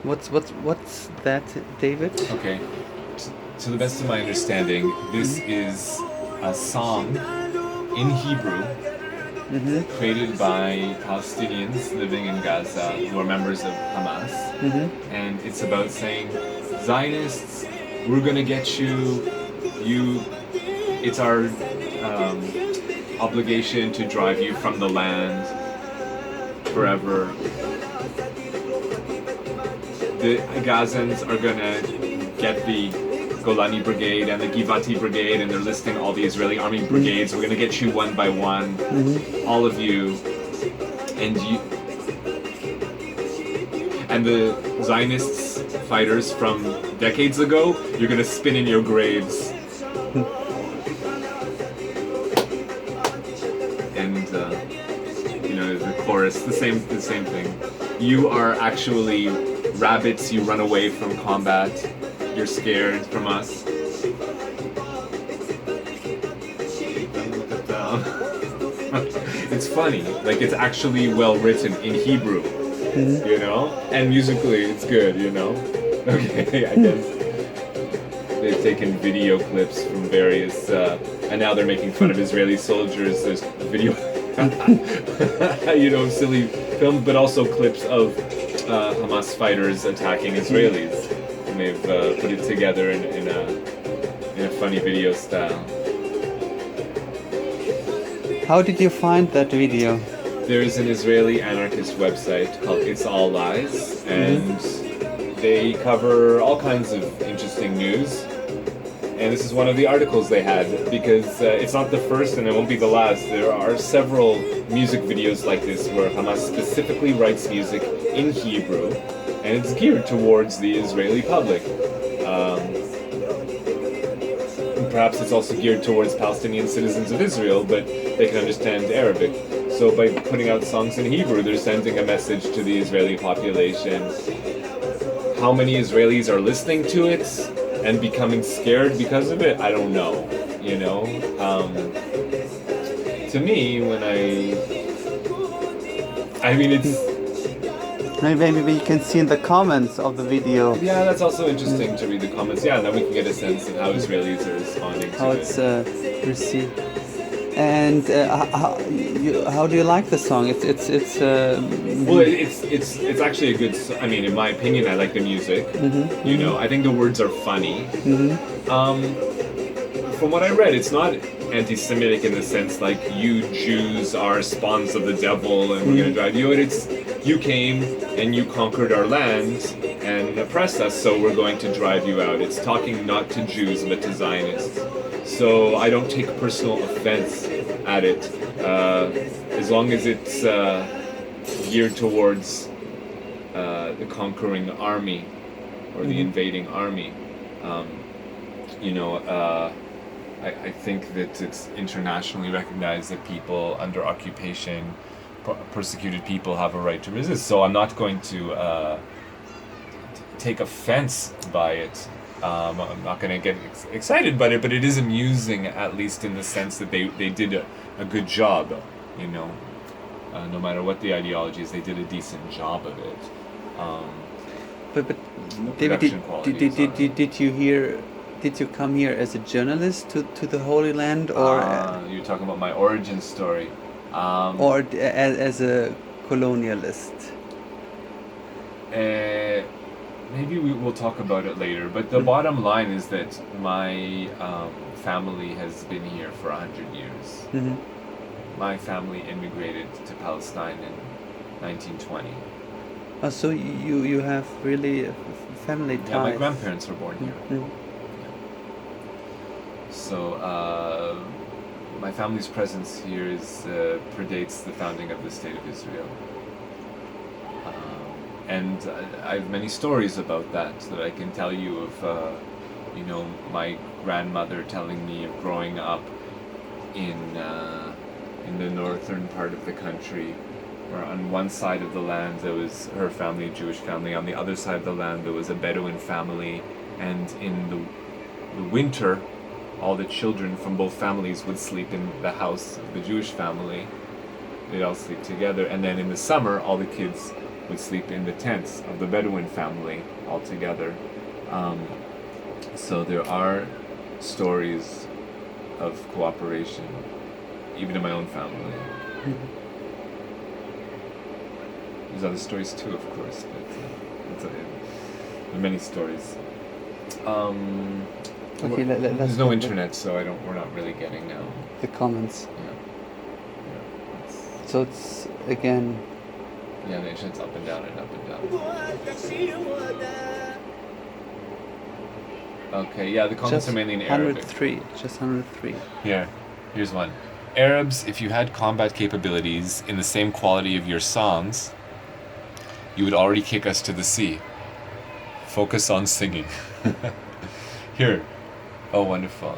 What's that, David? Okay. To the best of my understanding, this is a song in Hebrew Mm-hmm. created by Palestinians living in Gaza who are members of Hamas. Mm-hmm. And it's about saying, Zionists, we're gonna get you. You, it's our obligation to drive you from the land forever. The Gazans are gonna get the Golani Brigade and the Givati Brigade, and they're listing all the Israeli army brigades. We're gonna get you one by one, all of you, and the Zionists fighters from decades ago. You're gonna spin in your graves, and the chorus, the same thing. You are actually rabbits. You run away from combat. You're scared from us. It's funny, like it's actually well written in Hebrew, and musically it's good, Okay, I guess they've taken video clips from various, and now they're making fun of Israeli soldiers. There's video, silly films, but also clips of Hamas fighters attacking Israelis, and they've put it together in a funny video style. How did you find that video? There's an Israeli anarchist website called It's All Lies, and they cover all kinds of interesting news. And this is one of the articles they had, because it's not the first and it won't be the last. There are several music videos like this where Hamas specifically writes music in Hebrew, and it's geared towards the Israeli public. Perhaps it's also geared towards Palestinian citizens of Israel, but they can understand Arabic. So by putting out songs in Hebrew, they're sending a message to the Israeli population. How many Israelis are listening to it and becoming scared because of it? I don't know. To me, when I mean, it's... Maybe you can see in the comments of the video Yeah, that's also interesting to read the comments. Yeah, now we can get a sense of how Israelis are responding how to it's it. received. And how do you like the song? Well, it's actually a good. I mean, in my opinion, I like the music. I think the words are funny. From what I read, it's not anti-Semitic in the sense like you Jews are spawns of the devil and we're gonna drive you out. It's you came and you conquered our land and oppressed us, so we're going to drive you out. It's talking not to Jews but to Zionists. So I don't take personal offense at it, as long as it's geared towards the conquering army or the invading army. I think that it's internationally recognized that people under occupation, persecuted people, have a right to resist. So I'm not going to take offense by it. I'm not going to get excited by it, but it is amusing, at least in the sense that they did a good job, no matter what the ideology is, they did a decent job of it. But David, Production quality did you come here as a journalist to the Holy Land, or You're talking about my origin story. as a colonialist? Maybe we'll talk about it later, but the bottom line is that my family has been here for 100 years. My family immigrated to Palestine in 1920. Oh, so you have really family ties. Yeah, my grandparents were born here. So my family's presence here predates the founding of the State of Israel. And I have many stories about that I can tell you of, my grandmother telling me of growing up in the northern part of the country, where on one side of the land there was her family, a Jewish family. On the other side of the land there was a Bedouin family, and in the winter, all the children from both families would sleep in the house of the Jewish family. They'd all sleep together, and then in the summer, all the kids would sleep in the tents of the Bedouin family all together. So there are stories of cooperation, even in my own family. There's other stories too, of course, but there are many stories. Okay, let's There's no get internet, so we're not really getting now. the comments. Yeah. So it's again. Yeah, the internet's up and down and up and down. Okay, yeah, the comments Just are mainly in Arabic. 103. Just 103. Here's one. Arabs, if you had combat capabilities in the same quality of your songs, you would already kick us to the sea. Focus on singing. Here. Oh, wonderful.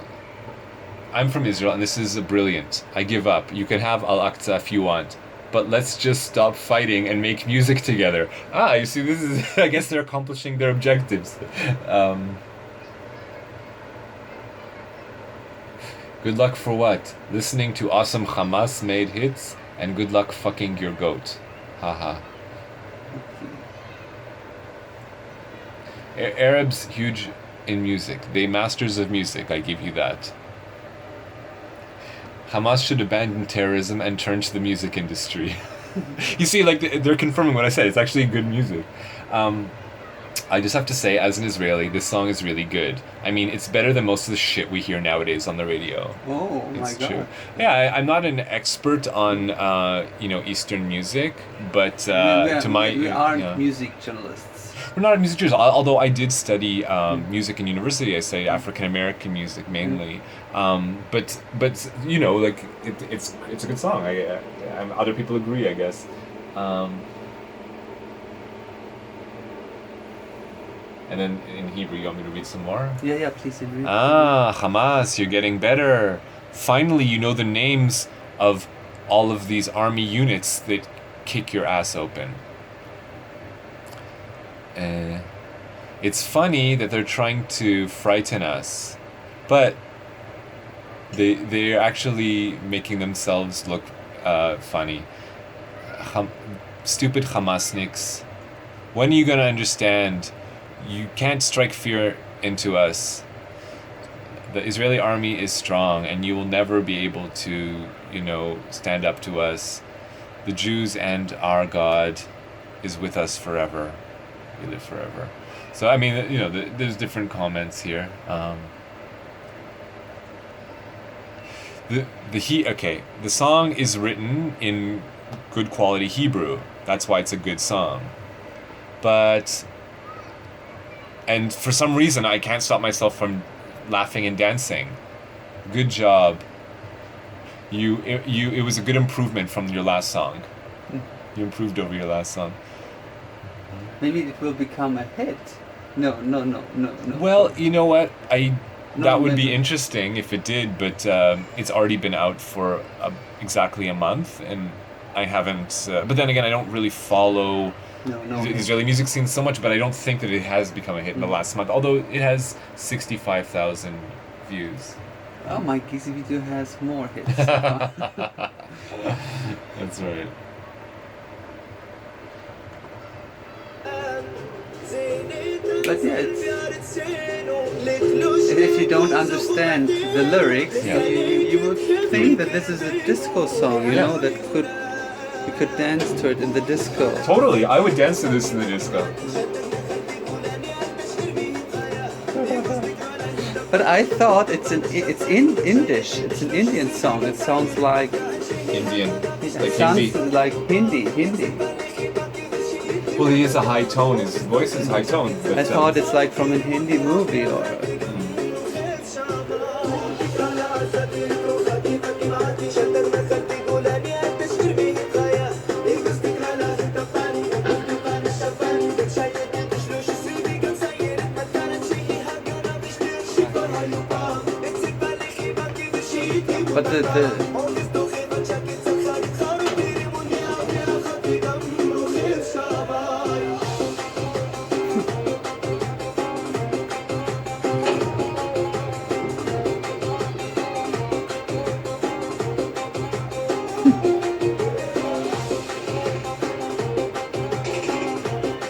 I'm from Israel, and this is brilliant. I give up. You can have Al-Aqsa if you want. But let's just stop fighting and make music together. You see, this is... I guess they're accomplishing their objectives. Good luck for what? Listening to awesome Hamas-made hits, and good luck fucking your goat. Haha. Arabs, huge in music. They masters of music, I give you that. Hamas should abandon terrorism and turn to the music industry. You see, like, they're confirming what I said. It's actually good music. I just have to say, as an Israeli, this song is really good. I mean, it's better than most of the shit we hear nowadays on the radio. Oh my God. True. Yeah, I'm not an expert on, Eastern music, but we aren't music journalists. We're not music journalists, although I did study music in university. I studied African American music mainly. But it's a good song. Other people agree, I guess. And then in Hebrew, you want me to read some more? Yeah, please read. Hamas, you're getting better. Finally, you know the names of all of these army units that kick your ass open. It's funny that they're trying to frighten us, but they're actually making themselves look funny. Stupid Hamasniks. When are you gonna understand? You can't strike fear into us. The Israeli army is strong, and you will never be able to, stand up to us. The Jews and our God is with us forever. We live forever. So, I mean, there's different comments here. The song is written in good quality Hebrew. That's why it's a good song. And for some reason, I can't stop myself from laughing and dancing. Good job. It was a good improvement from your last song. You improved over your last song. Maybe it will become a hit. No. Well, you know what? That would be interesting if it did, but it's already been out for exactly a month, and I haven't. But then again, I don't really follow the Israeli music scene so much, but I don't think that it has become a hit in the last month, although it has 65,000 views. Oh, my Gizi video has more hits. That's right. But yeah, if you don't understand the lyrics, you would think that this is a disco song, that you could dance to it in the disco. Totally, I would dance to this in the disco. But I thought it's Indish. It's an Indian song. It sounds like Indian. It sounds like Hindi. Well, he is a high tone. His voice is high tone. But, I thought it's like from a Hindi movie or. But